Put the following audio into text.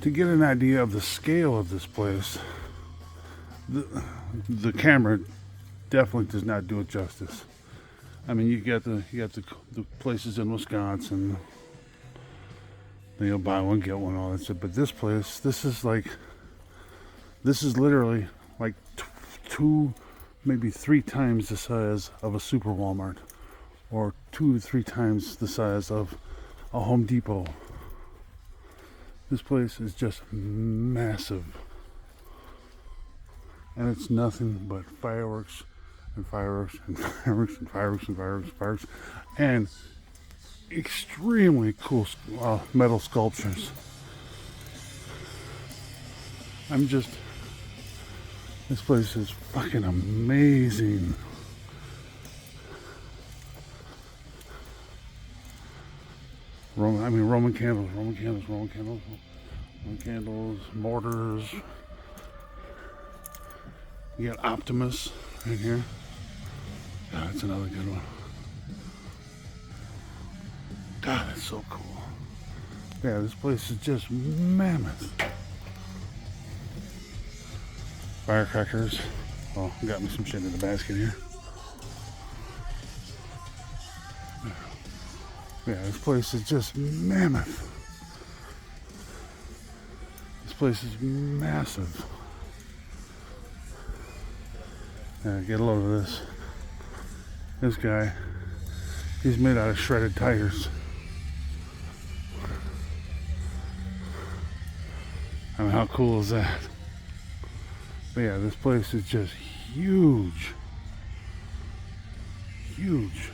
To get an idea of the scale of this place, the camera definitely does not do it justice. I mean, you got the places in Wisconsin, you know, buy one get one, all that stuff. But this place, this is literally like two, maybe three times the size of a super Walmart, or 2 to 3 times the size of a Home Depot. This place is just massive, and it's nothing but fireworks and fireworks and fireworks and fireworks and fireworks and fireworks, and extremely cool metal sculptures. This place is fucking amazing. Roman candles, mortars. You got Optimus right here. God, that's another good one. God, that's so cool. Yeah, this place is just mammoth. Firecrackers. Oh, got me some shit in the basket here. Yeah, this place is just mammoth. This place is massive. Yeah, get a load of this. This guy, he's made out of shredded tires. I mean, how cool is that? But yeah, this place is just huge. Huge.